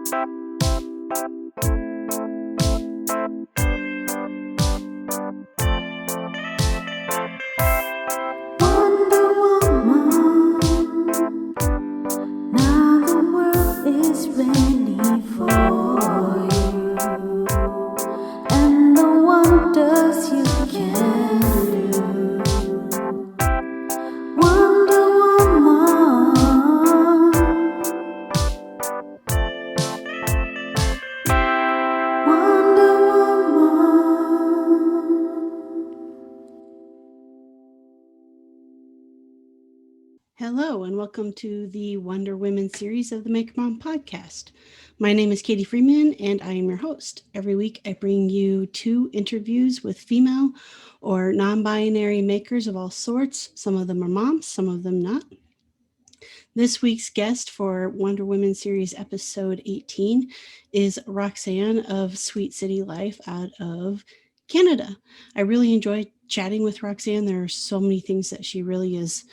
Wonder Woman, now the world is ready for you, and the wonders you can do. Wonder Woman, Wonder Woman. Hello, and welcome to the Wonder Women series of the Maker Mom podcast. My name is Katie Freeman, and I am your host. Every week, I bring you 2 interviews with female or non-binary makers of all sorts. Some of them are moms, some of them not. This week's guest for Wonder Women series episode 18 is Roxanne of Sweet City Life out of Canada. I really enjoyed chatting with Roxanne. There are so many things that she really is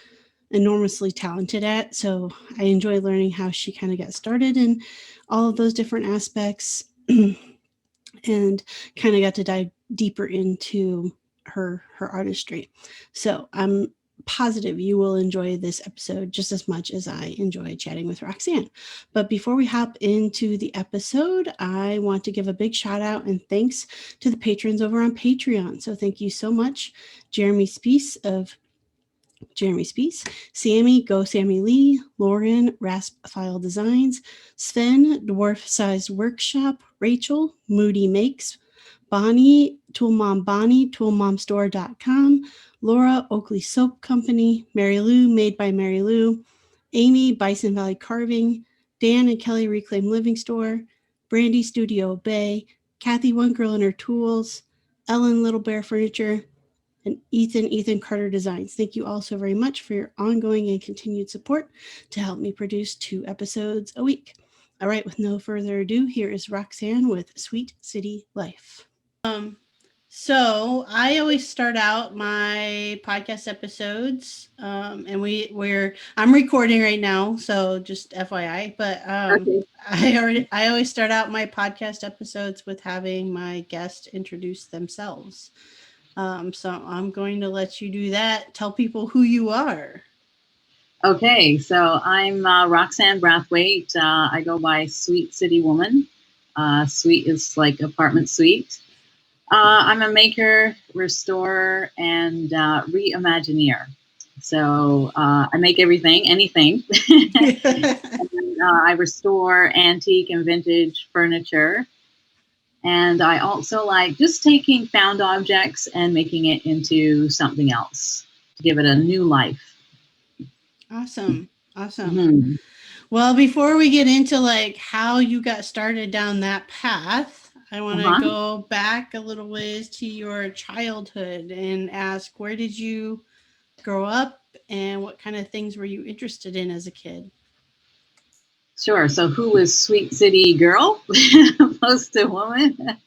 enormously talented at. So I enjoy learning how she kind of got started in all of those different aspects and kind of got to dive deeper into her artistry. So I'm positive you will enjoy this episode just as much as I enjoy chatting with Roxanne. But before we hop into the episode, I want to give a big shout out and thanks to the patrons over on Patreon. So thank you so much, Jeremy Speece, Sammy, Go Sammy Lee, Lauren, Rasp File Designs, Sven, Dwarf Sized Workshop, Rachel, Moody Makes, Bonnie, Toolmom Bonnie, toolmomstore.com, Laura, Oakley Soap Company, Mary Lou, Made by Mary Lou, Amy, Bison Valley Carving, Dan and Kelly Reclaim Living Store, Brandy Studio Bay, Kathy One Girl and Her Tools, Ellen Little Bear Furniture, and Ethan Carter Designs. Thank you all so very much for your ongoing and continued support to help me produce 2 episodes a week. All right, with no further ado, here is Roxanne with Sweet City Life. So I always start out my podcast episodes, and I'm recording right now, so just FYI. But Okay. I always start out my podcast episodes with having my guest introduce themselves. So I'm going to let you do that. Tell people who you are. Okay, so I'm Roxanne Brathwaite. I go by Sweet City Woman. Sweet is like apartment suite. I'm a maker, restorer, and reimagineer. So I make anything. And, I restore antique and vintage furniture. And I also like just taking found objects and making it into something else to give it a new life. Awesome. Mhm. Well, before we get into like how you got started down that path, I want to go back a little ways to your childhood and ask, where did you grow up and what kind of things were you interested in as a kid? Sure. So who was Sweet City Girl opposed to woman?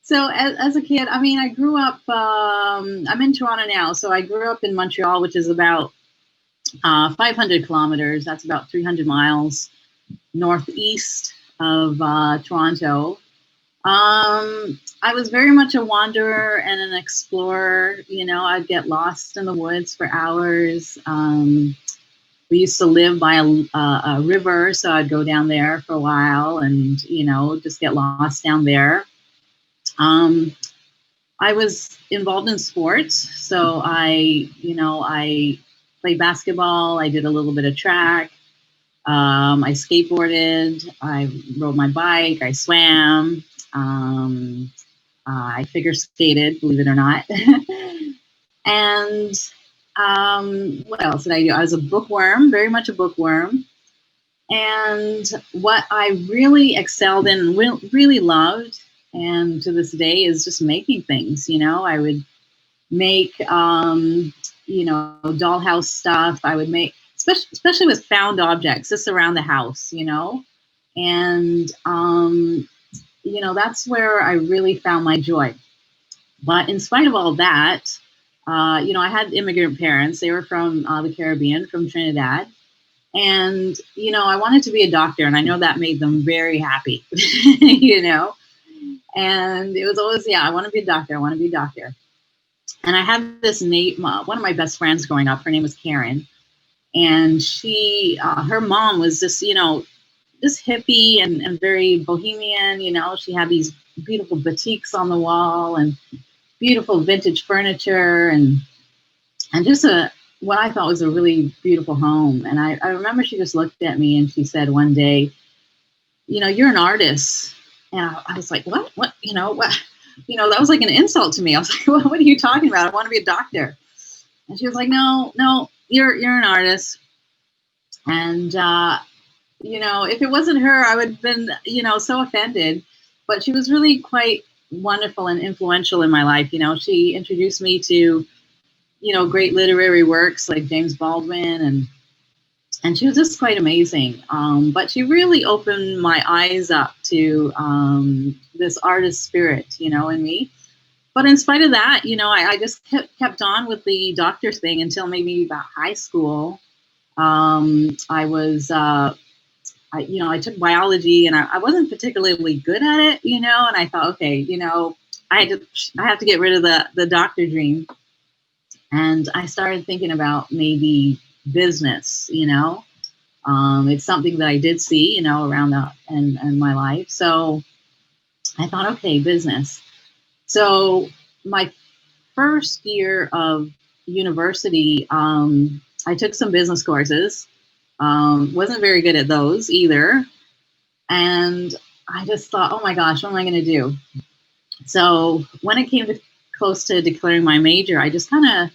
So as a kid, I mean, I grew up, I'm in Toronto now. So I grew up in Montreal, which is about 500 kilometers. That's about 300 miles northeast of Toronto. I was very much a wanderer and an explorer. You know, I'd get lost in the woods for hours. We used to live by a river, so I'd go down there for a while and, you know, just get lost down there. I was involved in sports, so I played basketball. I did a little bit of track. I skateboarded. I rode my bike. I swam. I figure skated, believe it or not. And what else did I do? I was a bookworm, very much a bookworm. And what I really excelled in, really loved, and to this day is just making things. You know, I would make, dollhouse stuff. I would make, especially with found objects, just around the house, you know. And, that's where I really found my joy. But in spite of all that, I had immigrant parents. They were from the Caribbean, from Trinidad. And, I wanted to be a doctor, and I know that made them very happy, you know. And it was always, yeah, I want to be a doctor. I want to be a doctor. And I had this one of my best friends growing up. Her name was Karen, and her mom was this hippie and very bohemian. She had these beautiful boutiques on the wall and beautiful vintage furniture and just what I thought was a really beautiful home. And I remember she just looked at me and she said one day, you're an artist. And I was like, what? What? What? That was like an insult to me. I was like, well, what are you talking about? I want to be a doctor. And she was like, no, you're an artist. And, if it wasn't her, I would have been, so offended. But she was really quite wonderful and influential in my life. She introduced me to, great literary works like James Baldwin, and she was just quite amazing. But she really opened my eyes up to this artist spirit, in me. But in spite of that, I just kept on with the doctor thing until maybe about high school. I took biology, and I wasn't particularly good at it, and I thought, okay, I have to get rid of the doctor dream. And I started thinking about maybe business, it's something that I did see, around in my life. So I thought, okay, business. So my first year of university, I took some business courses. Wasn't very good at those either. And I just thought, oh my gosh, what am I going to do? So when it came close to declaring my major, I just kind of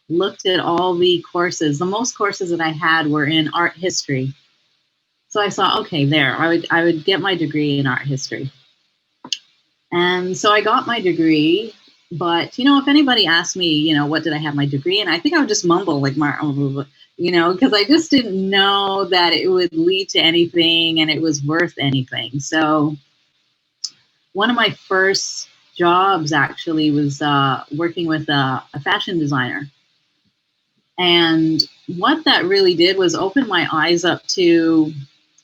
looked at all the courses. The most courses that I had were in art history. So I thought, okay, I would get my degree in art history. And so I got my degree. But, if anybody asked me, what did I have my degree in, I think I would just mumble like, because I just didn't know that it would lead to anything and it was worth anything. So one of my first jobs actually was working with a fashion designer. And what that really did was open my eyes up to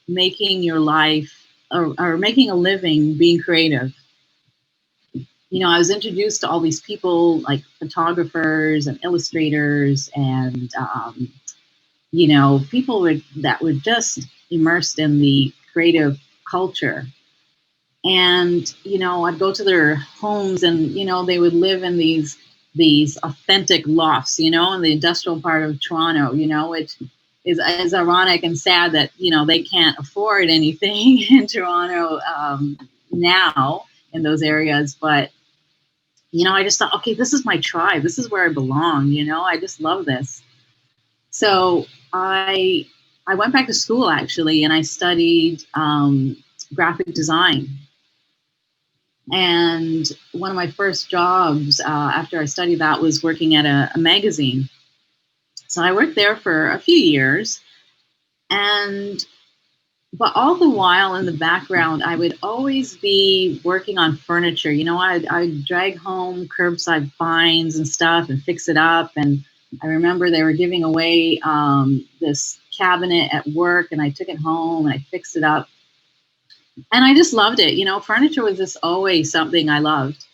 making your life or making a living being creative. I was introduced to all these people like photographers and illustrators and, people that were just immersed in the creative culture. And, I'd go to their homes and, they would live in these authentic lofts, in the industrial part of Toronto, which is ironic and sad that, they can't afford anything in Toronto now in those areas. But, I just thought, okay, this is my tribe. This is where I belong. I just love this. So I went back to school actually, and I studied graphic design. And one of my first jobs after I studied that was working at a magazine. So I worked there for a few years, but all the while in the background, I would always be working on furniture. I'd drag home curbside finds and stuff and fix it up. And I remember they were giving away this cabinet at work, and I took it home and I fixed it up. And I just loved it. Furniture was just always something I loved.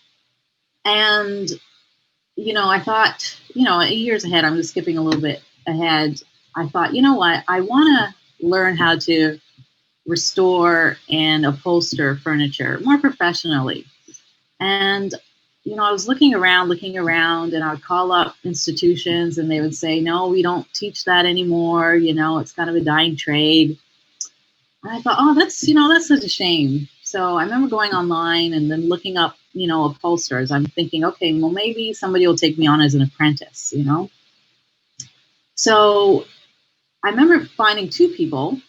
And, I thought, years ahead, I'm just skipping a little bit ahead. I thought, what? I want to learn how to restore and upholster furniture more professionally. And, I was looking around, and I would call up institutions, and they would say, no, we don't teach that anymore. It's kind of a dying trade. And I thought, oh, that's such a shame. So I remember going online and then looking up, upholsterers. I'm thinking, okay, well, maybe somebody will take me on as an apprentice, So I remember finding two people.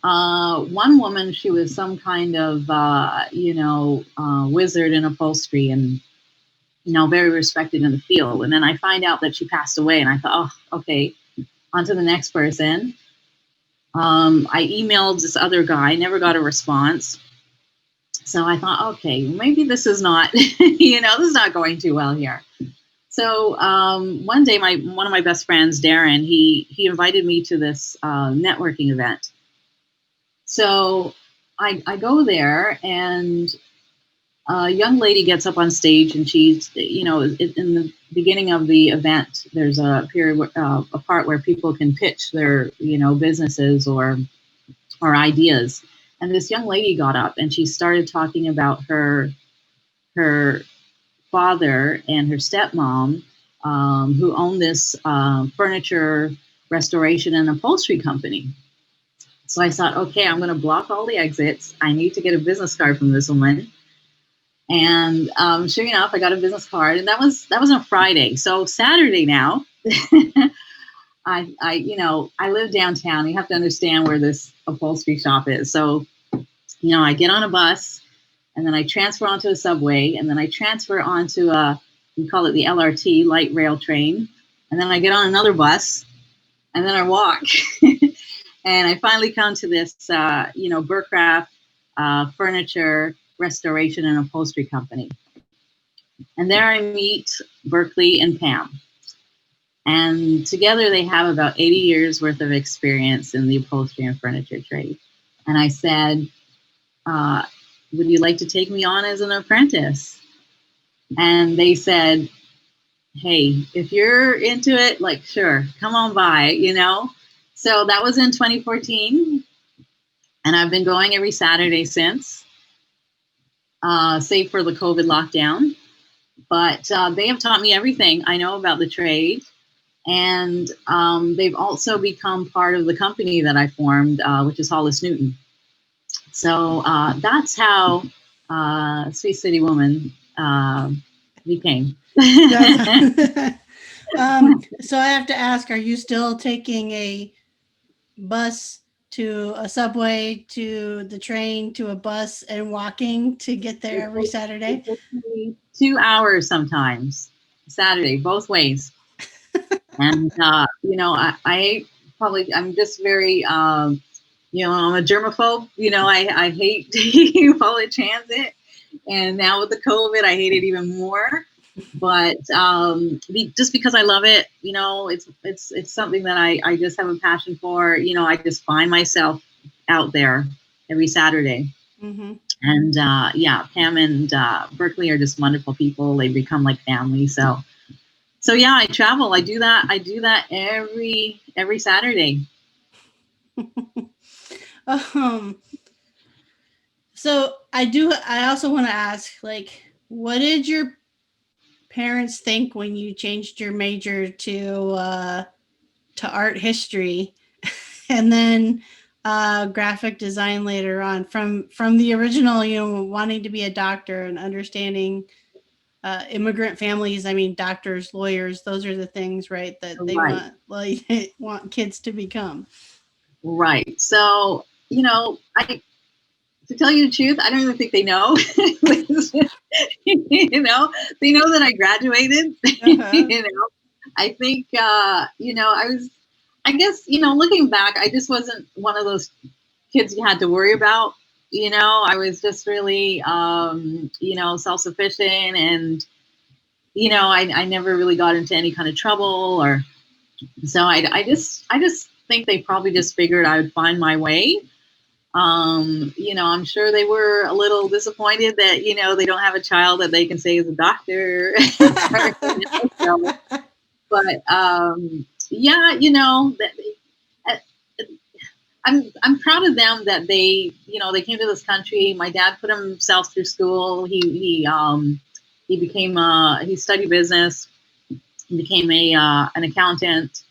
One woman, she was some kind of, wizard in upholstery and, very respected in the field. And then I find out that she passed away, and I thought, oh, okay, on to the next person. I emailed this other guy, never got a response. So I thought, okay, maybe this is not, this is not going too well here. So one day, one of my best friends, Darren, he invited me to this networking event. So I go there, and a young lady gets up on stage, and she's, in the beginning of the event, there's a period, a part where people can pitch their, businesses or ideas. And this young lady got up, and she started talking about her father and her stepmom, who owned this furniture restoration and upholstery company. So I thought, okay, I'm going to block all the exits. I need to get a business card from this woman. And sure enough, I got a business card, and that was on Friday. So Saturday now, I live downtown. You have to understand where this upholstery shop is. So, I get on a bus, and then I transfer onto a subway, and then I transfer onto we call it the LRT, light rail train, and then I get on another bus, and then I walk, and I finally come to this, Burcraft Furniture Restoration and Upholstery Company. And there I meet Berkeley and Pam. And together they have about 80 years worth of experience in the upholstery and furniture trade. And I said, would you like to take me on as an apprentice? And they said, hey, if you're into it, like, sure, come on by, So that was in 2014. And I've been going every Saturday since, save for the COVID lockdown. But they have taught me everything I know about the trade. And they've also become part of the company that I formed, which is Hollis Newton. So that's how Sweet City Woman became. So I have to ask, are you still taking a bus to a subway to the train to a bus and walking to get there every Saturday? 2 hours sometimes, Saturday, both ways. And, I'm just very, I'm a germaphobe. I hate taking public transit. And now with the COVID, I hate it even more. But just because I love it, it's something that I just have a passion for. I just find myself out there every Saturday. Mm-hmm. And Pam and Berkeley are just wonderful people. They become like family. So yeah, I travel. I do that every Saturday. So I also want to ask, like, what did your parents think when you changed your major to art history and then graphic design later on, from the original, wanting to be a doctor and understanding immigrant families? I mean, doctors, lawyers, those are the things, right, that they want kids to become. Right. So, to tell you the truth, I don't even think they know. They know that I graduated. Uh-huh. I think, I guess, looking back, I just wasn't one of those kids you had to worry about. I was just really, self-sufficient, and, I never really got into any kind of trouble, or so I just think they probably just figured I would find my way. I'm sure they were a little disappointed that, they don't have a child that they can say is a doctor. But I'm proud of them that they came to this country. My dad put himself through school. He studied business. He became an accountant.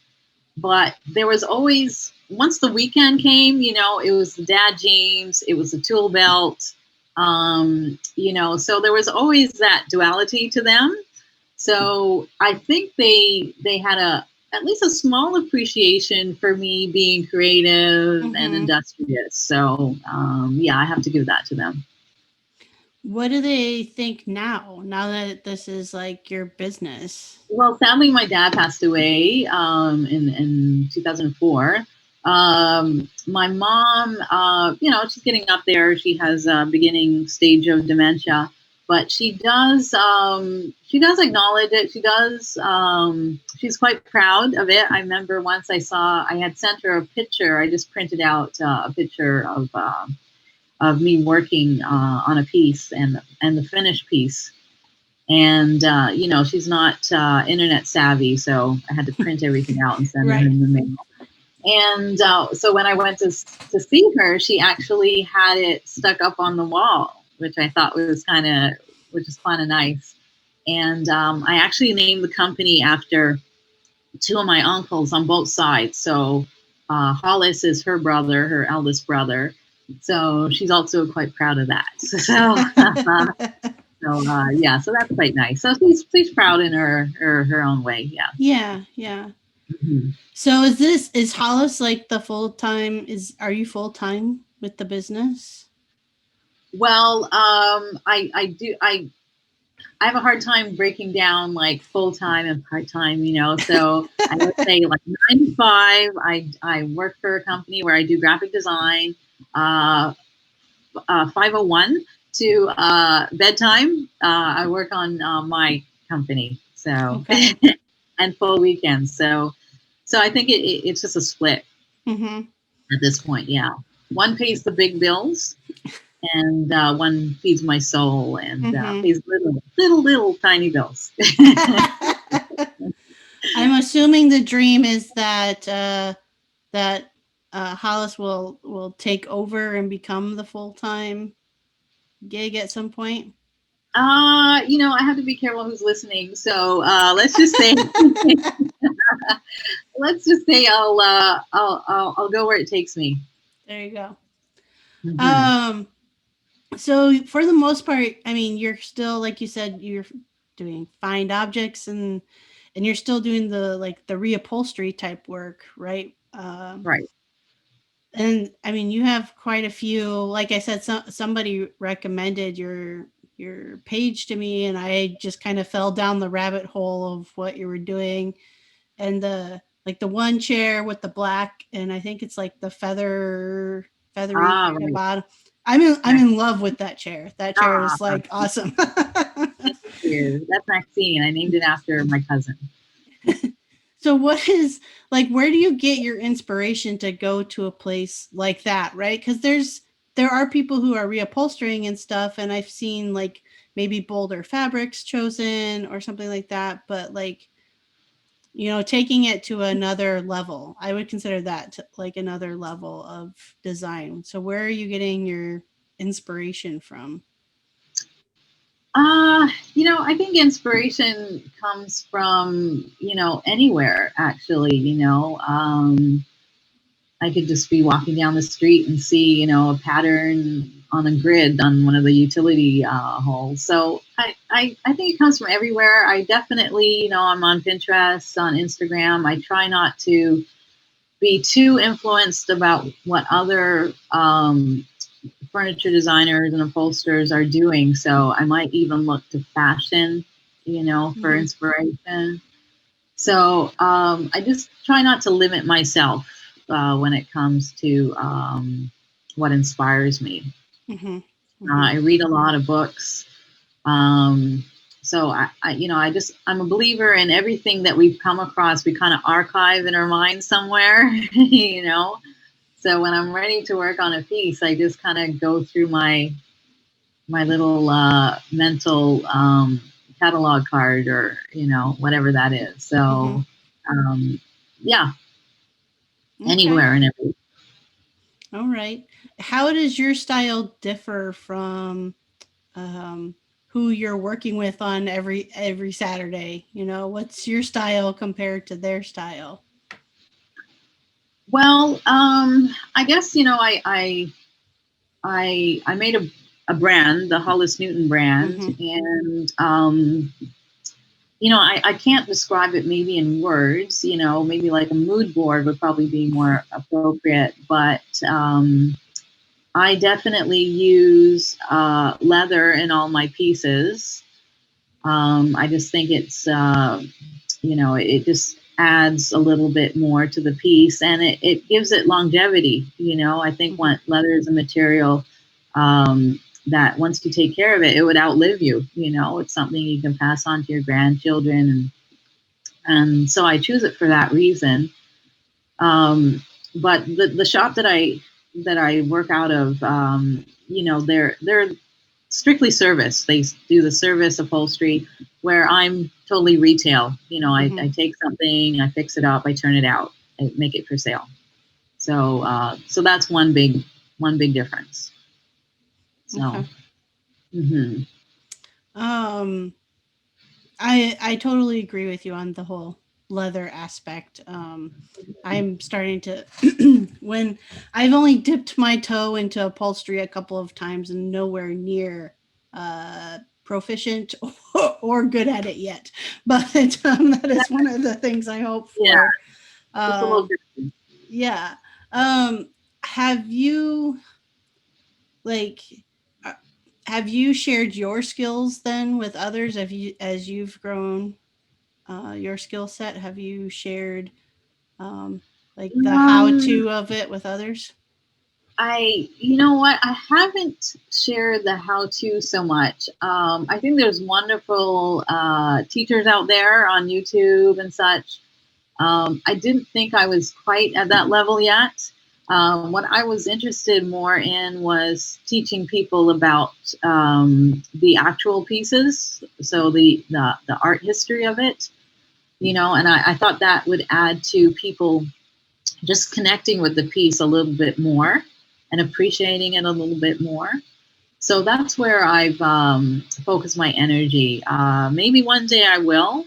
But there was always, once the weekend came, it was the dad jeans, it was the tool belt, so there was always that duality to them. So I think they had at least a small appreciation for me being creative and industrious. So I have to give that to them. What do they think now that this is like your business? Well, sadly, my dad passed away in 2004. My mom, she's getting up there. She has a beginning stage of dementia. but she does acknowledge it. She's quite proud of it. I remember once I had sent her a picture. I just printed out a picture of me working on a piece and the finished piece. And she's not internet savvy, so I had to print everything out and send it Right. in the mail. And so when I went to see her, she actually had it stuck up on the wall, which I thought was kind of nice. And I actually named the company after two of my uncles on both sides. So Hollis is her brother, her eldest brother. So she's also quite proud of that. So that's quite nice. So she's proud in her own way. Yeah. Yeah. Mhm. So is Hollis like the full-time, are you full-time with the business? Well, I have a hard time breaking down like full time and part time, So I would say like 9 to 5. I work for a company where I do graphic design. 5:01 to bedtime. I work on my company, so Okay. and full weekends. So I think it's just a split Mm-hmm. at this point. Yeah, one pays the big bills, and one feeds my soul and Mm-hmm. pays little tiny bills. I'm assuming the dream is that Hollis will take over and become the full-time gig at some point. I have to be careful who's listening. So let's just say I'll go where it takes me. There you go. Mm-hmm. So for the most part, I mean, you're still, like you said, you're doing find objects and you're still doing the reupholstery type work, right? Right. And I mean, you have quite a few. Like I said, somebody recommended your page to me, and I just kind of fell down the rabbit hole of what you were doing, and the one chair with the black, and I think it's like the feathery at the Right. bottom. I'm in love with that chair. That chair is Ah, like awesome. thank you. That's Maxine. I named it after my cousin. So what is where do you get your inspiration to go to a place like that, right? Because there are people who are reupholstering and stuff, and I've seen maybe bolder fabrics chosen or something like that, but taking it to another level. I would consider that another level of design. So where are you getting your inspiration from? I think inspiration comes from, anywhere actually, I could just be walking down the street and see, a pattern on a grid on one of the utility holes. So I think it comes from everywhere. I definitely, I'm on Pinterest, on Instagram. I try not to be too influenced about what other furniture designers and upholsterers are doing. So I might even look to fashion, for inspiration. So I just try not to limit myself when it comes to what inspires me. Mm-hmm. I read a lot of books. So I'm a believer in everything that we've come across. We kind of archive in our mind somewhere, So when I'm ready to work on a piece, I just kind of go through my little mental catalog card or whatever that is. So yeah, Okay. anywhere and everywhere. All right. How does your style differ from who you're working with on every Saturday? What's your style compared to their style? Well, I guess I made a brand, the Hollis Newton brand, and I can't describe it maybe in words. Maybe like a mood board would probably be more appropriate, but I definitely use leather in all my pieces. I just think it's it just adds a little bit more to the piece, and it gives it longevity. I think what leather is a material that once you take care of it, it would outlive you. You know, it's something you can pass on to your grandchildren, and so I choose it for that reason. But the shop that I work out of, you know, they're strictly service. They do the service upholstery, where I'm totally retail. You know, I take something, I fix it up, I turn it out, I make it for sale. So so that's one big difference. So. Okay. Mm-hmm. I totally agree with you on the whole leather aspect. I'm starting to when I've only dipped my toe into upholstery a couple of times and nowhere near proficient or good at it yet. But that is one of the things I hope Yeah, for. just a little Um, different. yeah. Have you like uh, have you shared your skills then with others? Have you, as you've grown your skill set? Have you shared um, like the how Um, to of it with others? you know what? I haven't shared the how to so much. I think there's wonderful teachers out there on YouTube and such. I didn't think I was quite at that level yet. What I was interested more in was teaching people about the actual pieces, so the art history of it, you know, and I thought that would add to people just connecting with the piece a little bit more and appreciating it a little bit more. So that's where I've focused my energy. Maybe one day I will,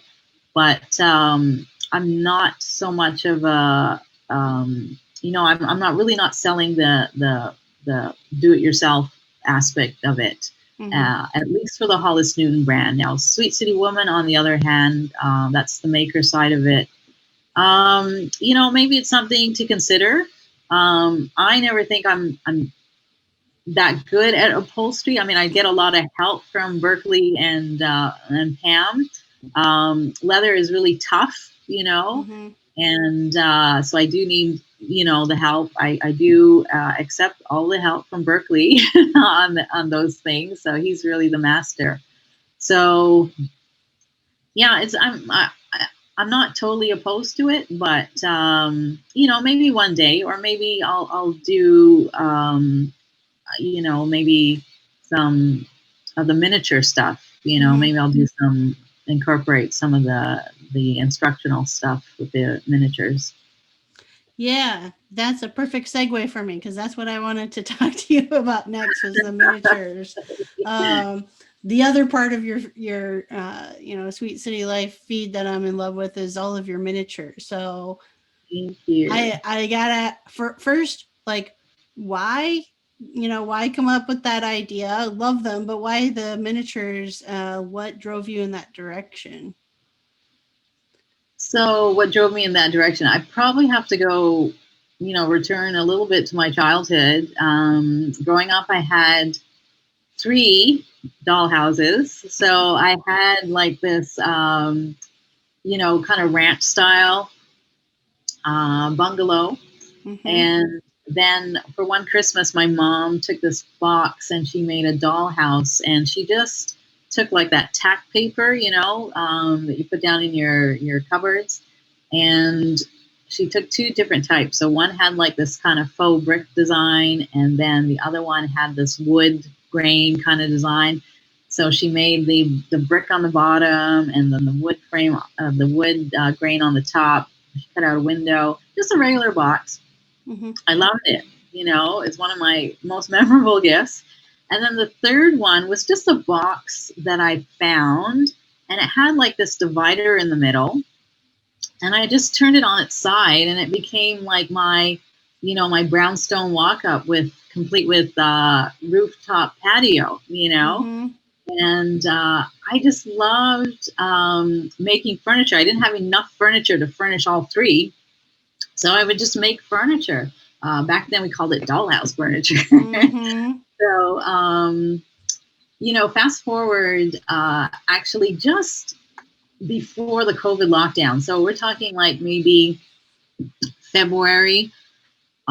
but I'm not so much of a, you know, I'm not really not selling the do-it-yourself aspect of it. Mm-hmm. At least for the Hollis Newton brand. Now, Sweet City Woman, on the other hand, that's the maker side of it. You know, maybe it's something to consider. I never think I'm that good at upholstery. I mean, I get a lot of help from Berkeley and Pam. Leather is really tough, you know, Mm-hmm. and so I do need, you know, the help. I do accept all the help from Berkeley on those things. So he's really the master. So yeah, I'm not totally opposed to it, but you know, maybe one day, or maybe I'll do you know, maybe some of the miniature stuff. You know, Mm-hmm. maybe I'll do some incorporate some of the instructional stuff with the miniatures. Yeah, that's a perfect segue for me because that's what I wanted to talk to you about next was the miniatures. Um, the other part of your you know, Sweet City Life feed that I'm in love with is all of your miniatures. So Thank you. I gotta first, like, why, you know, why come up with that idea? I love them, but why the miniatures? What drove you in that direction? So, what drove me in that direction? I probably have to go, you know, return a little bit to my childhood. Growing up, I had three doll houses. So I had like this, you know, kind of ranch style bungalow. Mm-hmm. And then for one Christmas, my mom took this box and she made a dollhouse, and she just took like that tack paper, you know, that you put down in your cupboards, and she took two different types. So one had like this kind of faux brick design, and then the other one had this wood grain kind of design. So she made the brick on the bottom, and then the wood frame, the wood grain on the top. She cut out a window, just a regular box. Mm-hmm. I loved it. You know, it's one of my most memorable gifts. And then the third one was just a box that I found, and it had like this divider in the middle. And I just turned it on its side, and it became like my, you know, my brownstone walk up with complete with rooftop patio, you know. Mm-hmm. And I just loved making furniture. I didn't have enough furniture to furnish all three, so I would just make furniture. Back then, we called it dollhouse furniture. Mm-hmm. So, you know, fast forward, actually, just before the COVID lockdown. So we're talking like maybe February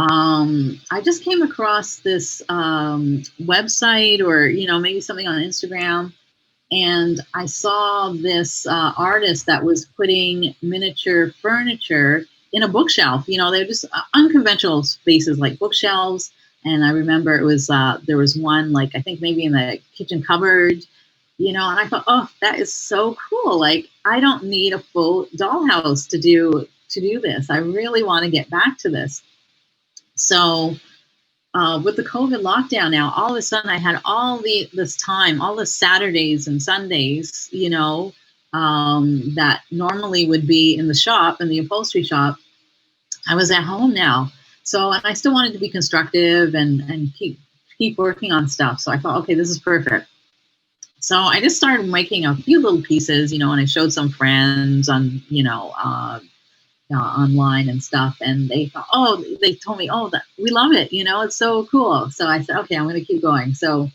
I just came across this website, or maybe something on Instagram, and I saw this artist that was putting miniature furniture in a bookshelf. They're just unconventional spaces like bookshelves. And I remember it was there was one, like, I think maybe in the kitchen cupboard. And I thought, oh, that is so cool. Like, I don't need a full dollhouse to do this. I really want to get back to this. So with the COVID lockdown now, all of a sudden I had this time, all the Saturdays and Sundays, that normally would be in the shop, in the upholstery shop. I was at home now. So, and I still wanted to be constructive and keep working on stuff. So I thought, okay, this is perfect. So I just started making a few little pieces, and I showed some friends on, online and stuff, and they told me, oh, that we love it, it's so cool. So I said, okay, I'm going to keep going. So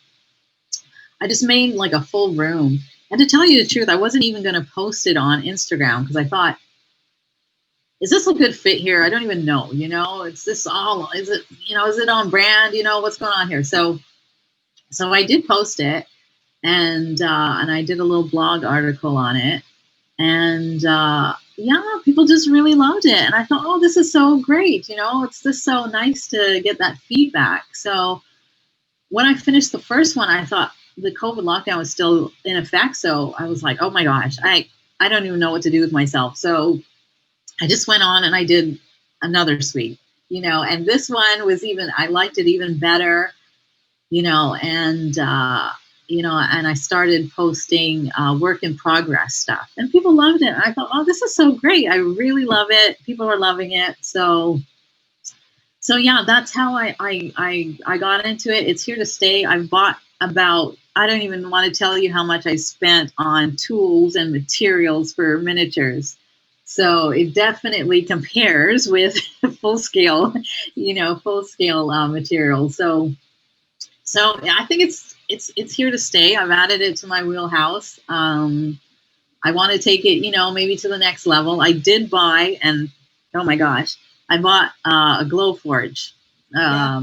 I just made like a full room, and to tell you the truth, I wasn't even going to post it on Instagram because I thought, is this a good fit here? I don't even know, is it on brand? What's going on here? So I did post it, and I did a little blog article on it, and people just really loved it. And I thought, oh, this is so great. It's just so nice to get that feedback. So when I finished the first one, I thought the COVID lockdown was still in effect. So I was like, oh my gosh, I don't even know what to do with myself. So I just went on and I did another suite, and this one was I liked it even better, and I started posting work in progress stuff, and people loved it. And I thought, oh, this is so great. I really love it. People are loving it. So yeah, that's how I got into it. It's here to stay. I've bought I don't even want to tell you how much I spent on tools and materials for miniatures. So it definitely compares with full scale materials. So I think it's here to stay. I've added it to my wheelhouse. I want to take it, maybe to the next level. I did buy, and oh my gosh, I bought a glow forge. A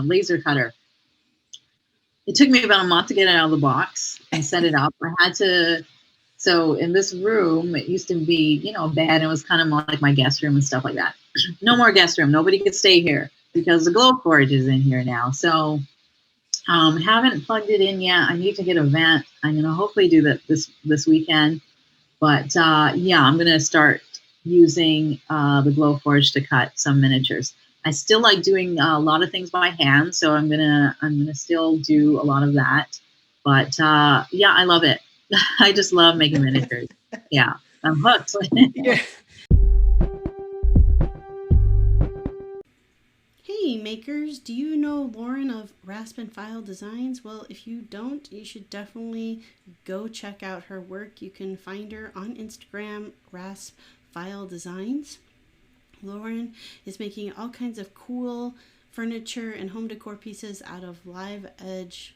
laser cutter. It took me about a month to get it out of the box and set it up. I had to. So in this room, it used to be, a bed. It was kind of more like my guest room and stuff like that. No more guest room. Nobody could stay here because the glow forge is in here now. So haven't plugged it in yet. I need to get a vent. I'm going to hopefully do that this weekend. But I'm going to start using the glow forge to cut some miniatures. I still like doing a lot of things by hand, so I'm gonna still do a lot of that. But I love it. I just love making miniatures. Yeah, I'm hooked. Yeah. Hey makers, do you know Lauren of Rasp and File Designs? Well, if you don't, you should definitely go check out her work. You can find her on Instagram, Rasp File Designs. Lauren is making all kinds of cool furniture and home decor pieces out of live edge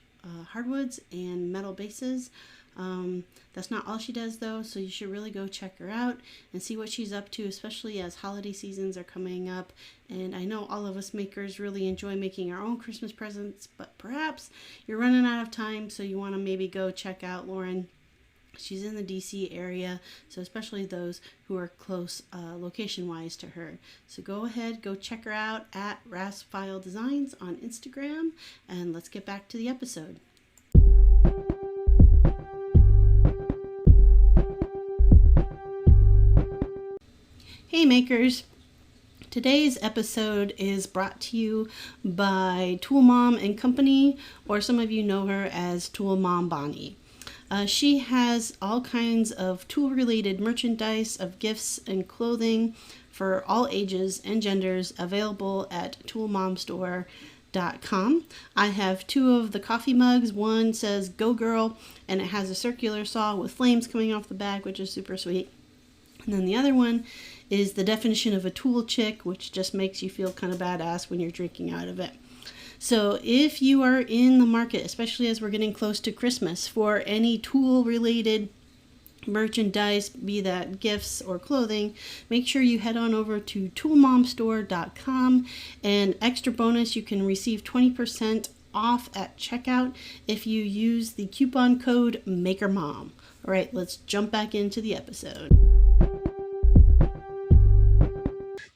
hardwoods and metal bases. That's not all she does though, so you should really go check her out and see what she's up to, especially as holiday seasons are coming up. And I know all of us makers really enjoy making our own Christmas presents, but perhaps you're running out of time, so you want to maybe go check out Lauren. She's in the DC area, so especially those who are close location-wise to her. So go ahead, go check her out at Rasp File Designs on Instagram, and let's get back to the episode. Hey makers! Today's episode is brought to you by Tool Mom and Company, or some of you know her as Tool Mom Bonnie. She has all kinds of tool-related merchandise of gifts and clothing for all ages and genders available at toolmomstore.com. I have two of the coffee mugs. One says Go Girl, and it has a circular saw with flames coming off the back, which is super sweet. And then the other one is the definition of a tool chick, which just makes you feel kind of badass when you're drinking out of it. So if you are in the market, especially as we're getting close to Christmas, for any tool-related merchandise, be that gifts or clothing, make sure you head on over to toolmomstore.com. And extra bonus, you can receive 20% off at checkout if you use the coupon code MAKERMOM. All right, let's jump back into the episode.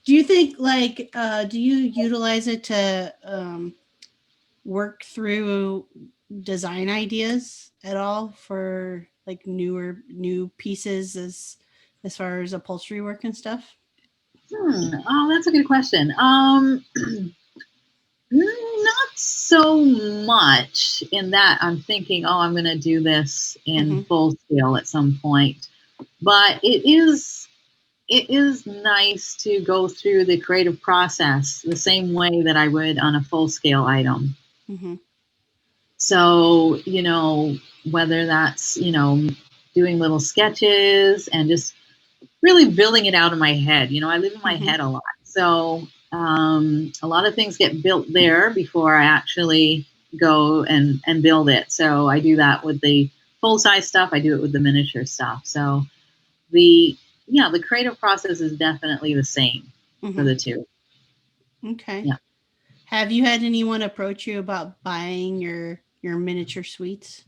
Do you think, like, do you utilize it to work through design ideas at all for like new pieces as far as upholstery work and stuff? Oh, that's a good question. Not so much in that I'm thinking, oh, I'm going to do this in full scale at some point. But it is nice to go through the creative process the same way that I would on a full scale item. Mm-hmm. So, whether that's, doing little sketches and just really building it out in my head. I live in my head a lot. So a lot of things get built there before I actually go and build it. So I do that with the full size stuff. I do it with the miniature stuff. So the creative process is definitely the same for the two. Okay. Yeah. Have you had anyone approach you about buying your miniature suites?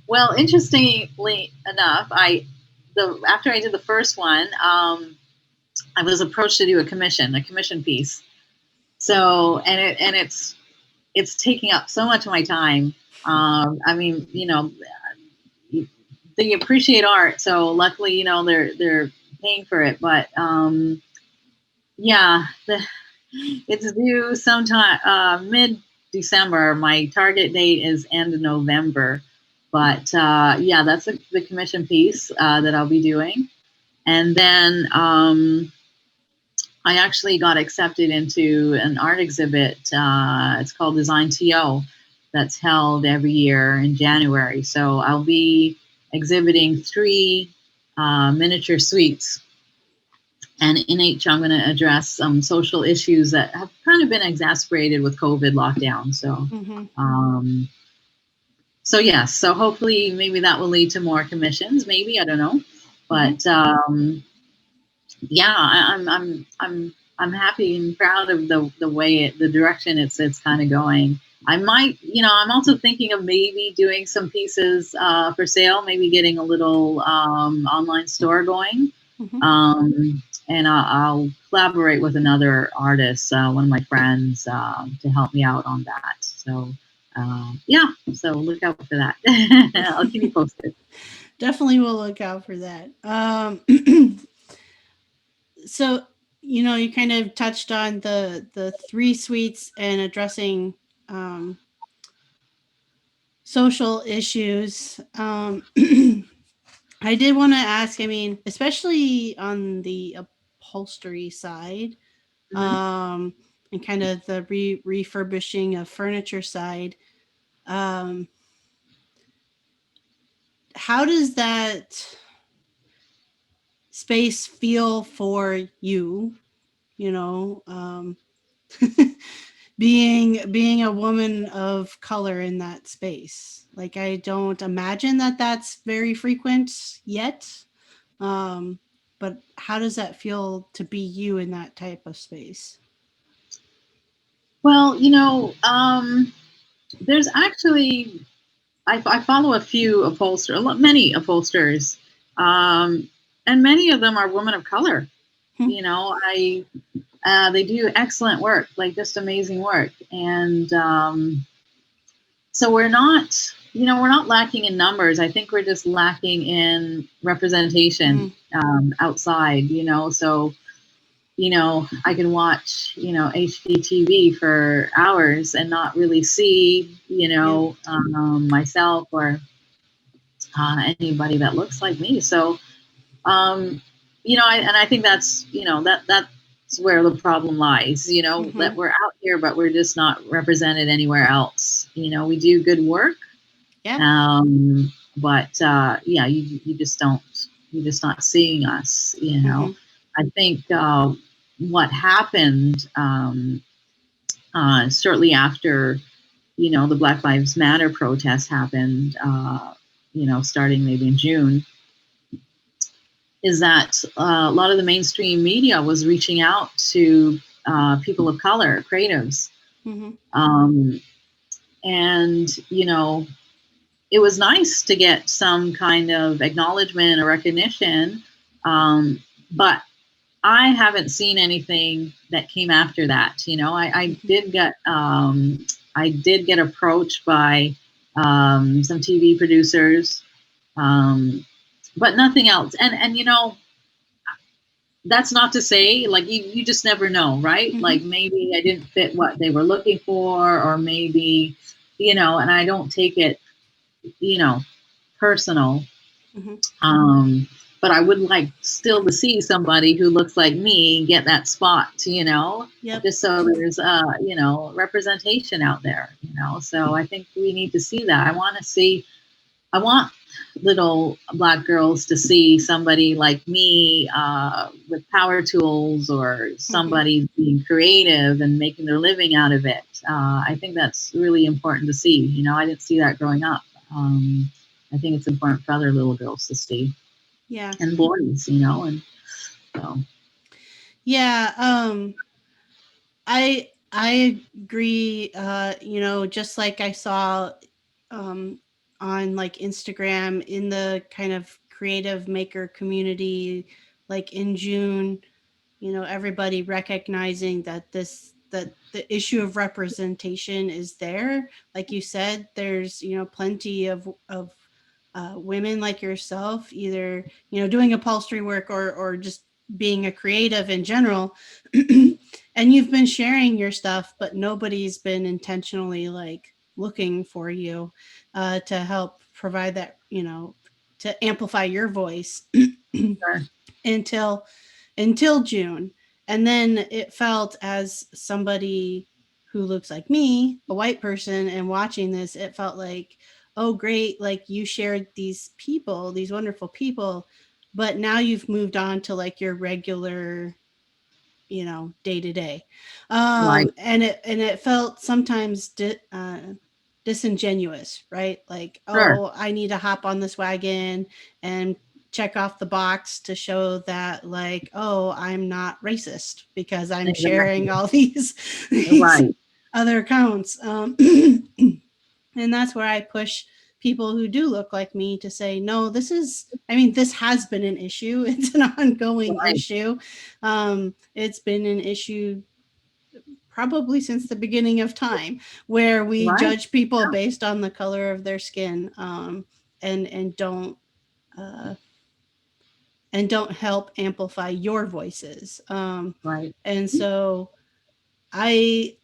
Well, interestingly enough, after I did the first one, I was approached to do a commission piece. So, and it's taking up so much of my time. I mean, they appreciate art, so luckily, they're paying for it. But it's due sometime mid-December. My target date is end of November. But that's the commission piece that I'll be doing. And then I actually got accepted into an art exhibit. It's called Design TO, that's held every year in January. So I'll be exhibiting 3 miniature suites. And in each, I'm going to address some social issues that have kind of been exacerbated with COVID lockdown. So, so hopefully maybe that will lead to more commissions. Maybe, I don't know, but I'm happy and proud of the way the direction it's kind of going. I might, I'm also thinking of maybe doing some pieces for sale, maybe getting a little online store going. And I'll collaborate with another artist, one of my friends, to help me out on that. So, so look out for that. I'll keep you posted. Definitely will look out for that. So, you kind of touched on the 3 suites and addressing social issues. I did want to ask, I mean, especially on the upholstery side, and kind of the refurbishing of furniture side, how does that space feel for you? Being a woman of color in that space. Like, I don't imagine that that's very frequent yet. But how does that feel to be you in that type of space? Well, there's actually, I follow a few many upholsterers, and many of them are women of color. They do excellent work, like just amazing work. And so we're not lacking in numbers. I think we're just lacking in representation outside, so, I can watch, HGTV for hours and not really see, myself or anybody that looks like me. So, I think that's, that's where the problem lies, that we're out here, but we're just not represented anywhere else. We do good work. Yeah. But you just don't, you're just not seeing us, I think what happened shortly after, the Black Lives Matter protest happened, starting maybe in June, is that a lot of the mainstream media was reaching out to people of color, creatives. Mm-hmm. Um, and, it was nice to get some kind of acknowledgement or recognition. But I haven't seen anything that came after that. I did get approached by some TV producers, but nothing else. And that's not to say, like, you just never know, right? Mm-hmm. Like, maybe I didn't fit what they were looking for, or maybe, and I don't take it, personal. Mm-hmm. But I would like still to see somebody who looks like me get that spot, Yep. just so there's, representation out there, So I think we need to see that. I want little Black girls to see somebody like me with power tools, or Mm-hmm. somebody being creative and making their living out of it. I think that's really important to see. I didn't see that growing up. I think it's important for other little girls to see, Yeah. and boys, and so. Yeah. I agree. Just like I saw um, on like Instagram in the kind of creative maker community, like in June, everybody recognizing that the issue of representation is there. Like you said, there's plenty of women like yourself, either doing upholstery work or just being a creative in general. And you've been sharing your stuff, but nobody's been intentionally like looking for you to help provide that, to amplify your voice Sure. until June. And then it felt, as somebody who looks like me, a white person, and watching this, it felt like, oh great, like you shared these people, these wonderful people, but now you've moved on to like your regular, day to day. Right. And it felt sometimes disingenuous, right? Like, Sure. oh, I need to hop on this wagon and check off the box to show that, like, oh, I'm not racist because I'm Exactly. sharing all these Right. other accounts. And that's where I push people who do look like me to say, no, this has been an issue. It's an ongoing Right. issue. It's been an issue probably since the beginning of time, where we Right. judge people based on the color of their skin, and uh, don't help amplify your voices. Right. And so I've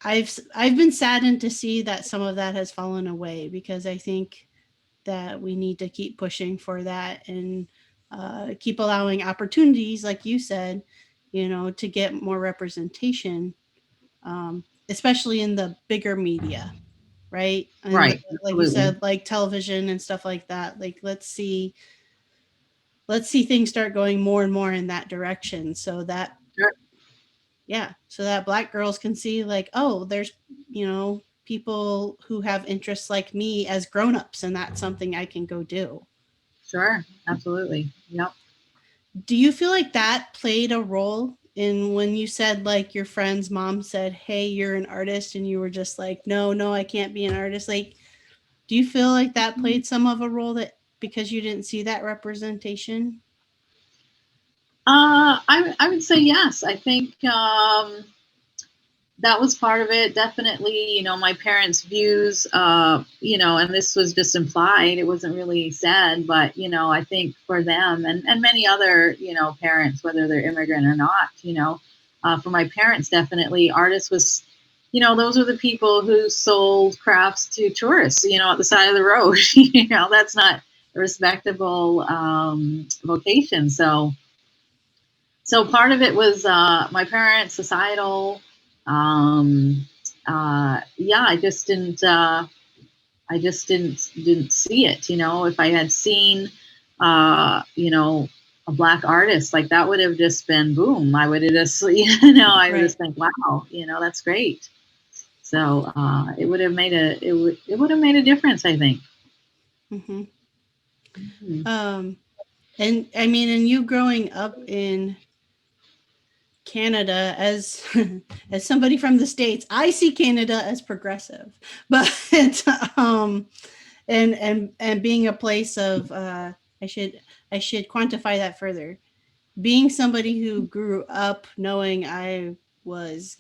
been saddened to see that some of that has fallen away, because I think that we need to keep pushing for that, and keep allowing opportunities, like you said, to get more representation, especially in the bigger media, right? And Right. like you Absolutely. said, like television and stuff like that. Like, let's see things start going more and more in that direction, so that, Sure. yeah, so that Black girls can see, like, oh, there's people who have interests like me as grown-ups, and that's something I can go do. Sure. Absolutely. Yep. Do you feel like that played a role in when you said, like, your friend's mom said, hey, you're an artist, and you were just like, no, no, I can't be an artist? Like, do you feel like that played some of a role, that because you didn't see that representation? I would say yes. I think that was part of it. Definitely, my parents' views, and this was just implied. It wasn't really said, but, I think for them, and many other, parents, whether they're immigrant or not, for my parents, definitely artists was, those are the people who sold crafts to tourists, at the side of the road. That's not a respectable vocation. So part of it was my parents, societal. Yeah, I just didn't see it. If I had seen, a Black artist, like, that would have just been boom. I would have just, I would Right. just think, wow, that's great. So it would have made it would have made a difference, I think. Mm-hmm. Mhm. Um, And I mean, and you growing up in Canada as as somebody from the States, I see Canada as progressive, but um, and being a place of I should I should quantify that further. Being somebody who grew up knowing I was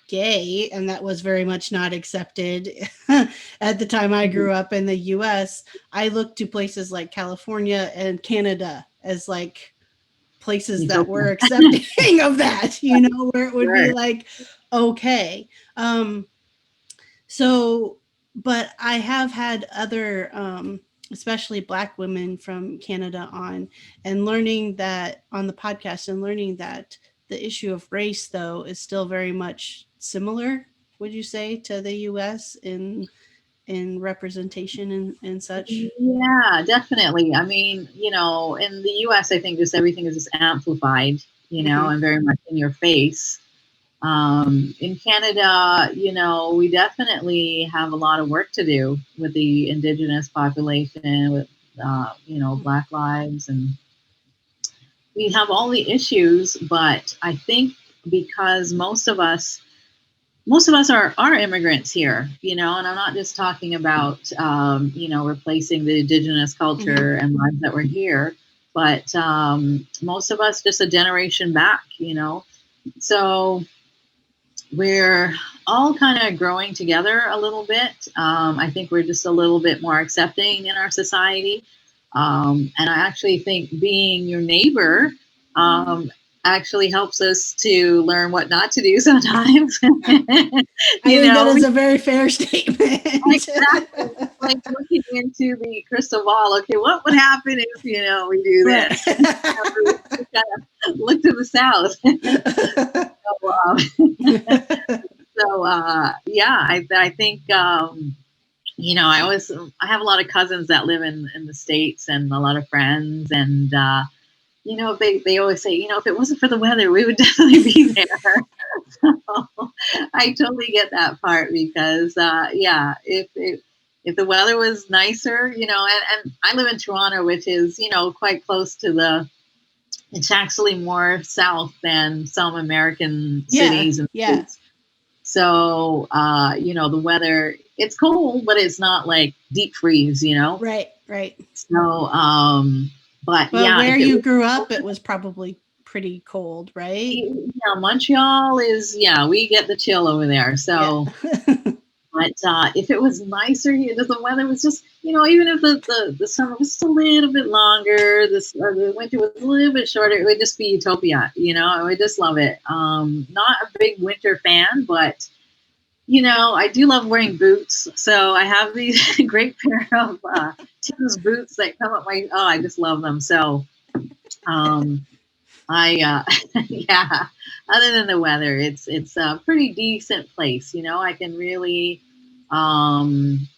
gay and that was very much not accepted at the time I Mhm. grew up in the US, I looked to places like California and Canada as like places that Utopia. were accepting of that, you know, where it would be Sure. like, okay. So, but I have had other, especially Black women from Canada on, and learning that on the podcast and learning that the issue of race, though, is still very much similar, would you say, to the US in representation and such? Yeah, definitely. I mean, in the US, I think just everything is just amplified, Hmm. and very much in your face. In Canada, we definitely have a lot of work to do with the indigenous population, with, Black lives, and we have all the issues, but I think because most of us are immigrants here, and I'm not just talking about, replacing the indigenous Hmm. culture and lives that were here, but most of us just a generation back, So we're all kind of growing together a little bit. I think we're just a little bit more accepting in our society. And I actually think being your neighbor um, actually helps us to learn what not to do sometimes. I you think that know, is a very fair statement. exactly. It's like looking into the crystal ball. Okay, what would happen if, we do Right. this? We kind of look to the south. So, yeah, I think I have a lot of cousins that live in the states and a lot of friends, and they always say, if it wasn't for the weather, we would definitely be there. So I totally get that part because yeah, if the weather was nicer, and I live in Toronto, which is quite close to the it's actually more south than some American Yeah, cities and yeah. states. So, the weather, it's cold, but it's not like deep freeze. Right, right. So, but But yeah, where if it you was, grew up, it was probably pretty cold, right? yeah, Montreal is, yeah, we get the chill over there. Yeah. So, but if it was nicer here, the weather was just, even if the summer was just a little bit longer, the winter was a little bit shorter, it would just be utopia. I would just love it. Not a big winter fan, but I do love wearing boots. So I have these great pair of Tim's boots that come up I just love them. So um, yeah, other than the weather, it's a pretty decent place. I can really um,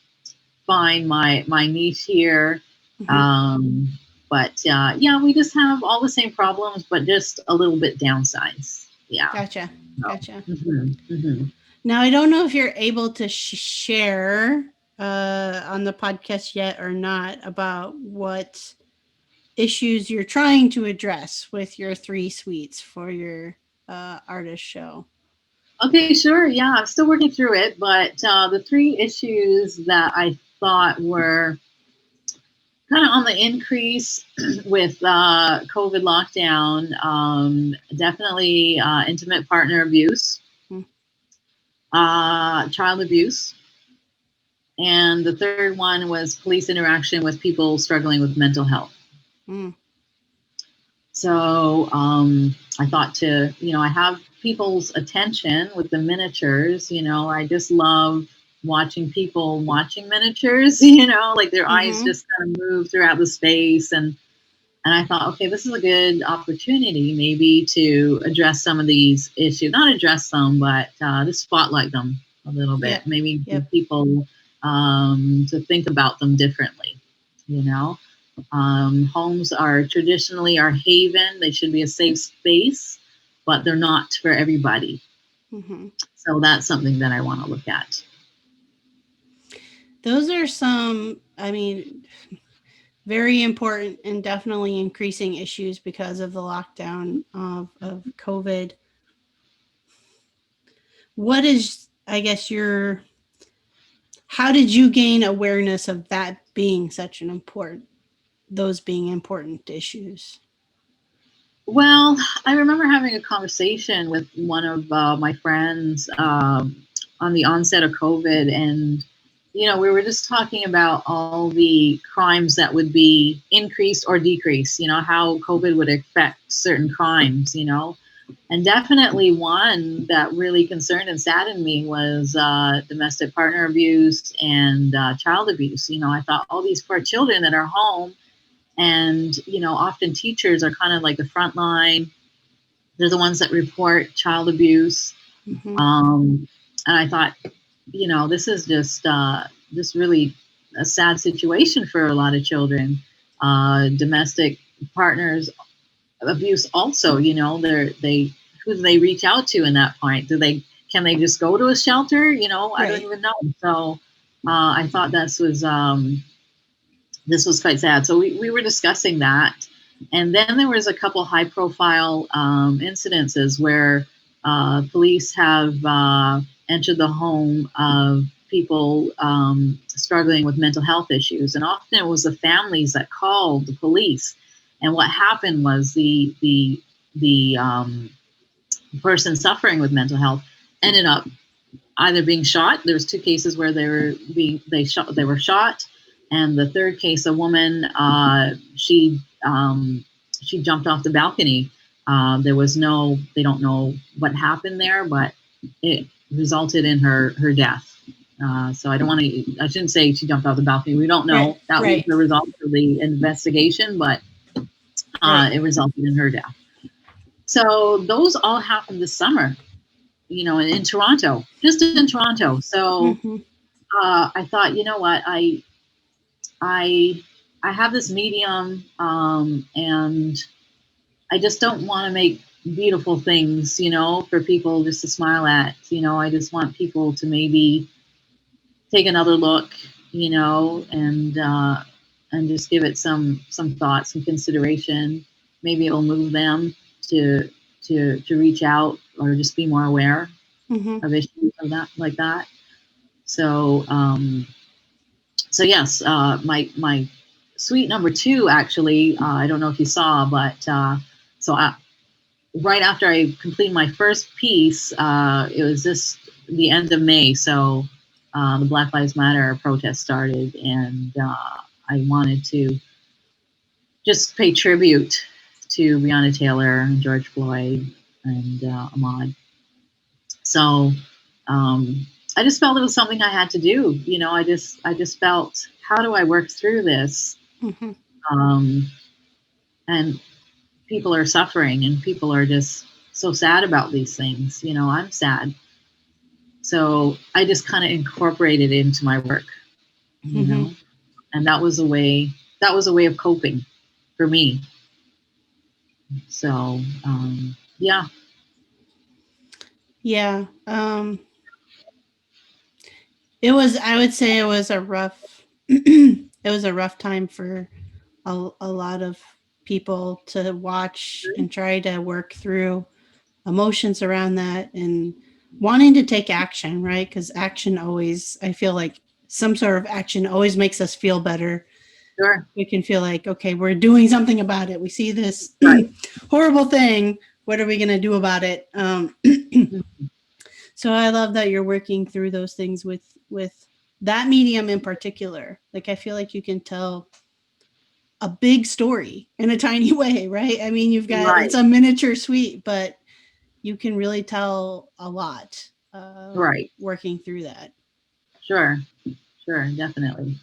find my niche here. Hmm. Um, but yeah, we just have all the same problems, but just a little bit downsides. Yeah. Gotcha. So, Gotcha. hmm. Now, I don't know if you're able to share on the podcast yet or not about what issues you're trying to address with your three suites for your artist show. Okay, sure. Yeah, I'm still working through it, but the three issues that I thought were kind of on the increase with COVID lockdown, definitely intimate partner abuse, Mm, child abuse, and the third one was police interaction with people struggling with mental health. mm, So I thought I have people's attention with the miniatures. I just love watching people watching miniatures, like their eyes mm-hmm. just kind of move throughout the space. And I thought, okay, this is a good opportunity maybe to address some of these issues, not address them, but to spotlight them a little bit, Yep. maybe Yep. give people to think about them differently, you know. Homes are traditionally our haven. They should be a safe space, but they're not for everybody. Mm-hmm. So that's something that I want to look at. Those are some, I mean, very important and definitely increasing issues because of the lockdown of COVID. What is, I guess, how did you gain awareness of that being such an important, those being important issues? Well, I remember having a conversation with one of my friends on the onset of COVID, and we were just talking about all the crimes that would be increased or decreased. How COVID would affect certain crimes. And definitely one that really concerned and saddened me was domestic partner abuse and child abuse. I thought all these poor children that are home, and often teachers are kind of like the front line. They're the ones that report child abuse. Mm-hmm. And I thought, this is just really a sad situation for a lot of children. Domestic partners abuse also. They who do they reach out to in that point? Can they just go to a shelter? I don't even know. So I thought this was quite sad. So we were discussing that. And then there was a couple high profile incidences where police have entered the home of people struggling with mental health issues. And often it was the families that called the police. And what happened was the person suffering with mental health ended up either being shot. There was two cases where they were shot, and the third case, a woman, she jumped off the balcony. They don't know what happened there, but it resulted in her death. So I shouldn't say she jumped off the balcony. We don't know. That was the result of the investigation, but it resulted in her death. So those all happened this summer, in Toronto, just in Toronto. So I thought, what, I have this medium, and I just don't want to make beautiful things, for people just to smile at. I just want people to maybe take another look, and just give it some thought, some consideration. Maybe it'll move them to reach out or just be more aware of issues of that, like that. So yes, my suite number 2, actually, I don't know if you saw, but right after I completed my first piece, it was the end of May. So the Black Lives Matter protest started, and I wanted to just pay tribute to Breonna Taylor and George Floyd and Ahmaud. So I just felt it was something I had to do. I just felt, how do I work through this? And people are suffering, and people are just so sad about these things. I'm sad. So I just kind of incorporated it into my work, and that was a way of coping for me. So yeah. I would say it was a rough it was a rough time for a lot of people to watch and try to work through emotions around that and wanting to take action, right? Because action always, I feel like some sort of action always makes us feel better. Sure. We can feel like, okay, we're doing something about it. We see this horrible thing. What are we going to do about it? So I love that you're working through those things with that medium in particular. Like, I feel like you can tell a big story in a tiny way, right? I mean, you've got, it's a miniature suite, but you can really tell a lot working through that. Sure, definitely.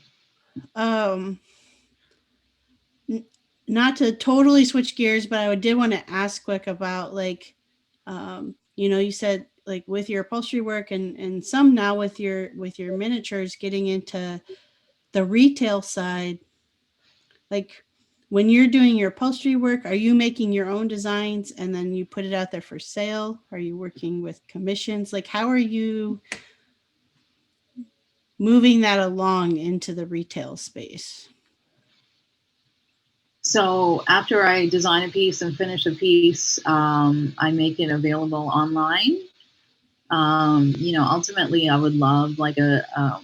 Not to totally switch gears, but I did want to ask quick about, like, you said, like, with your upholstery work and some now with your miniatures, getting into the retail side, like, when you're doing your upholstery work, are you making your own designs and then you put it out there for sale? Are you working with commissions? Like, how are you moving that along into the retail space? So after I design a piece and finish a piece, I make it available online. Ultimately, I would love like a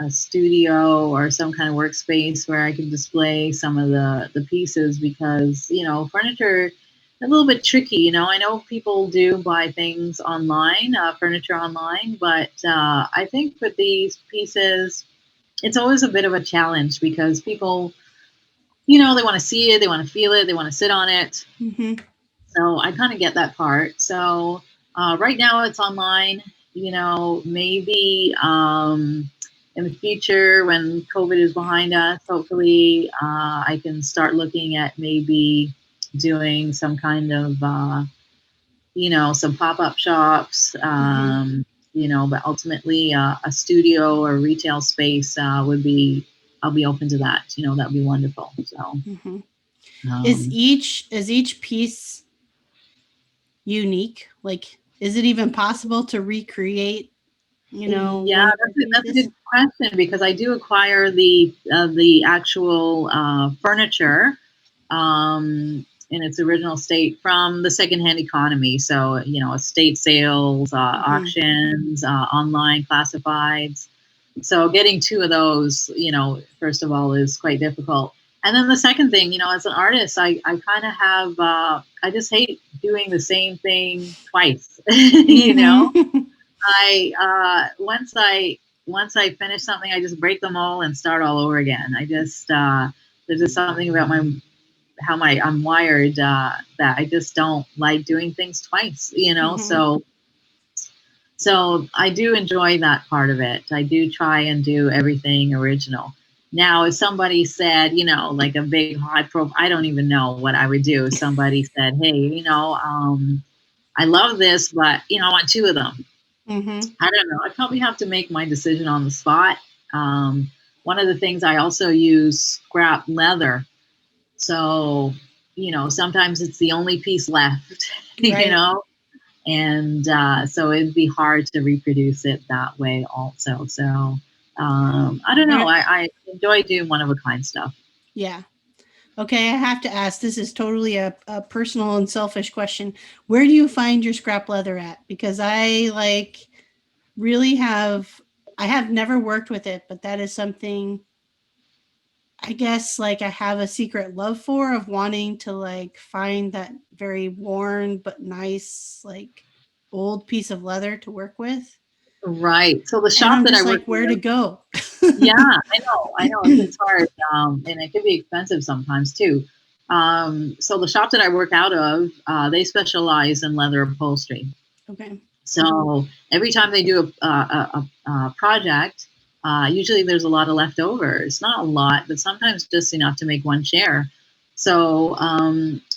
studio or some kind of workspace where I can display some of the pieces because furniture a little bit tricky. I know people do buy things online, furniture online, but I think with these pieces, it's always a bit of a challenge because people, they want to see it, they want to feel it, they want to sit on it. Mm-hmm. So I kind of get that part. So right now it's online. Maybe in the future when COVID is behind us, hopefully I can start looking at maybe doing some kind of, some pop up shops. Mm-hmm. But ultimately a studio or retail space would be. I'll be open to that. That would be wonderful. So. Mm-hmm. Um, Is each piece unique? Like, is it even possible to recreate, Yeah, one of your that's a pieces? good question because I do acquire the actual furniture in its original state from the secondhand economy. So estate sales, Mm-hmm. auctions, online classifieds. So getting two of those, first of all, is quite difficult. And then the second thing, as an artist, I kind of have I just hate doing the same thing twice. Mm-hmm. Once I finish something, I just break them all and start all over again. I just there's just something about I'm wired that I just don't like doing things twice. Mm-hmm. So I do enjoy that part of it. I do try and do everything original. Now, if somebody said, like a big high pro, I don't even know what I would do. If somebody said, hey, I love this, but I want two of them. Mm-hmm. I don't know. I probably have to make my decision on the spot. One of the things I also use scrap leather. So, sometimes it's the only piece left, Right. and so it'd be hard to reproduce it that way also. So, I don't know. Where, I enjoy doing one of a kind stuff. yeah. Okay, I have to ask. This is totally a personal and selfish question. Where do you find your scrap leather at? Because I really I have never worked with it, but that is something I guess I have a secret love for of wanting to find that very worn but nice old piece of leather to work with. Right. So the And shop I'm that I just work like, where to in, go? yeah, I know, it's hard, and it can be expensive sometimes too. So the shop that I work out of, they specialize in leather upholstery. Okay. So every time they do a project, usually there's a lot of leftovers. Not a lot, but sometimes just enough to make one chair. So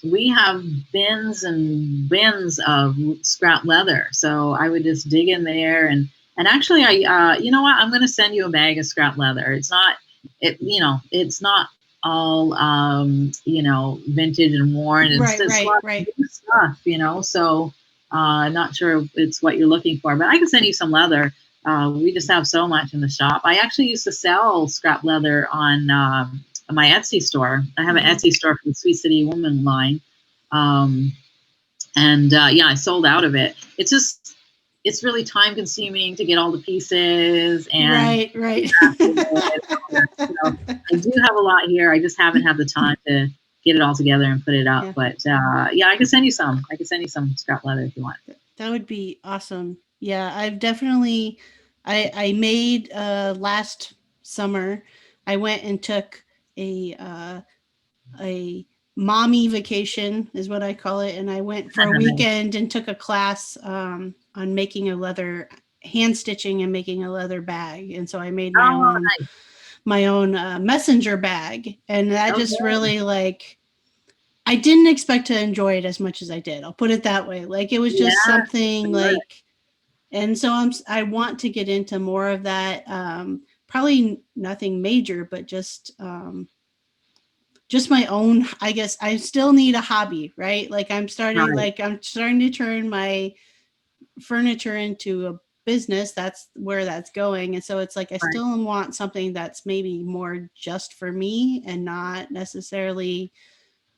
we have bins and bins of scrap leather. So I would just dig in there and actually you know what? I'm going to send you a bag of scrap leather. It's not all vintage and worn. It's Right, just a right, lot of right. new stuff. So. Not sure if it's what you're looking for, but I can send you some leather. We just have so much in the shop. I actually used to sell scrap leather on my Etsy store. I have an Mm-hmm. Etsy store for the Sweet City Woman line. Um, and yeah, I sold out of it. It's really time consuming to get all the pieces and Right, right. all that. So I do have a lot here. I just haven't had the time to get it all together and put it up. Yeah, But yeah, I can send you some. I can send you some scrap leather if you want. that would be awesome. Yeah, I've definitely I made last summer I went and took a a mommy vacation is what I call it, and I went for a weekend and took a class on making a leather hand stitching and making a leather bag, and so I made Oh, my own messenger bag, and that just okay. really I didn't expect to enjoy it as much as I did. I'll put it that way. It was just Yeah, something sure. and so I want to get into more of that. Probably nothing major, but just my own. I guess I still need a hobby, right? Right. I'm starting to turn my furniture into a business, that's where that's going. And so it's like I Right. still want something that's maybe more just for me and not necessarily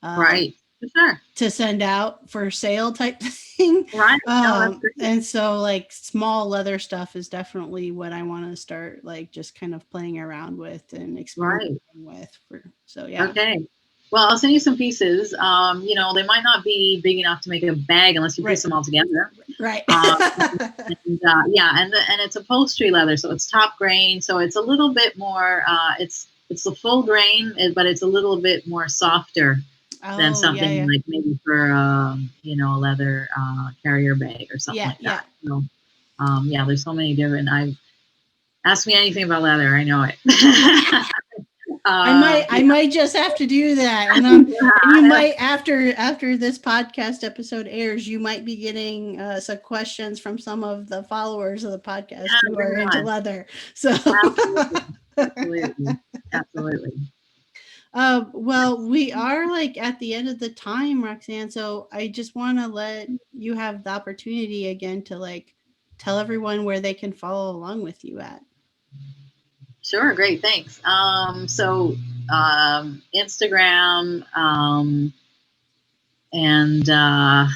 Right. For sure. to send out for sale type thing. Right. No, that's great. And so like small leather stuff is definitely what I want to start like just kind of playing around with and experimenting Right. with for so yeah. Okay. Well, I'll send you some pieces. They might not be big enough to make a bag unless you piece Right. them all together. Right. Um, yeah, and it's upholstery leather, so it's top grain, so it's a little bit more. It's the full grain, but it's a little bit more softer than Oh, yeah, something yeah. like maybe for a leather carrier bag or something Yeah, like yeah. that. So yeah, there's so many different. I ask me anything about leather, I know it. I might just have to do that. And you might after this podcast episode airs, you might be getting some questions from some of the followers of the podcast Yeah, who bring are it into on. leather. So Absolutely, absolutely, absolutely. well, we are like at the end of the time, Roxanne. So I just want to let you have the opportunity again to like tell everyone where they can follow along with you at. Sure, great, thanks. Instagram and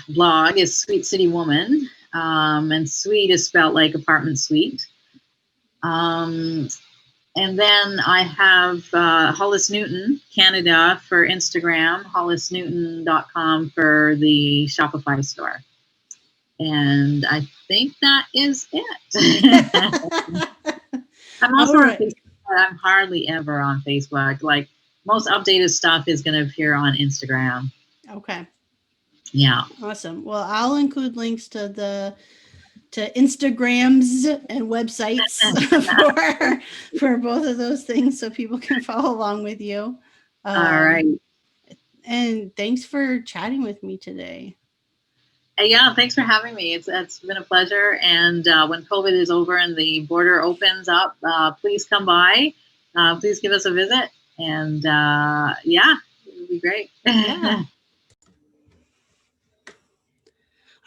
blog is Sweet City Woman, and Sweet is spelled like apartment suite. Um, and then I have Hollis Newton Canada for Instagram, hollisnewton.com for the Shopify store. And I think that is it. I'm All also on right. Facebook, but I'm hardly ever on Facebook. Like most updated stuff is going to appear on Instagram. Okay. Yeah. Awesome. Well, I'll include links to Instagrams and websites for both of those things so people can follow along with you. All right. And thanks for chatting with me today. Yeah, thanks for having me. It's been a pleasure. And when COVID is over and the border opens up, please come by. Please give us a visit. And yeah, it would be great. Yeah.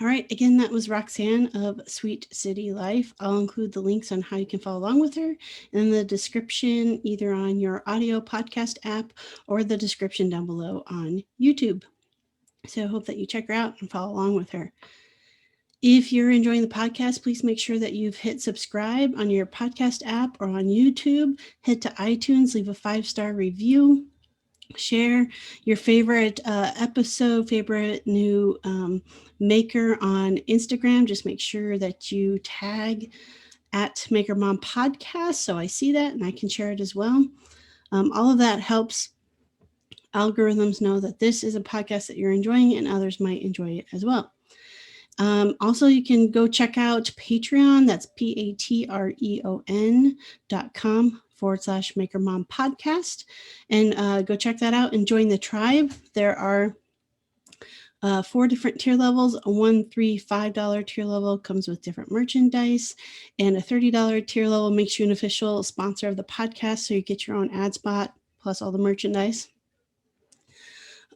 All right. Again, that was Roxanne of Sweet City Life. I'll include the links on how you can follow along with her in the description, either on your audio podcast app or the description down below on YouTube. So I hope that you check her out and follow along with her. If you're enjoying the podcast, please make sure that you've hit subscribe on your podcast app or on YouTube. Head to iTunes, leave a 5-star review. Share your favorite episode, favorite new maker on Instagram. Just make sure that you tag at Maker Mom Podcast so I see that and I can share it as well. All of that helps algorithms know that this is a podcast that you're enjoying and others might enjoy it as well. Also, you can go check out Patreon. That's patreon.com/Maker Mom Podcast. And go check that out and join the tribe. There are 4 different tier levels. A $1, $3, $5 tier level comes with different merchandise. And a $30 tier level makes you an official sponsor of the podcast. So you get your own ad spot plus all the merchandise.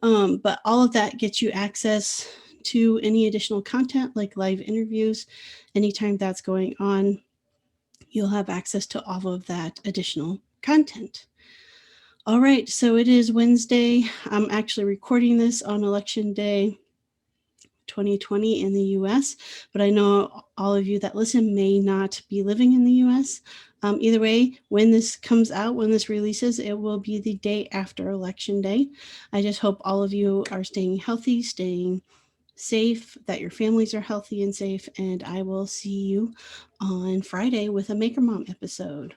But all of that gets you access to any additional content like live interviews. Anytime that's going on, you'll have access to all of that additional content. All right, so it is Wednesday. I'm actually recording this on Election Day 2020 in the US, but I know all of you that listen may not be living in the US. Either way, when this comes out, when this releases, it will be the day after Election Day. I just hope all of you are staying healthy, staying safe, that your families are healthy and safe, and I will see you on Friday with a Maker Mom episode.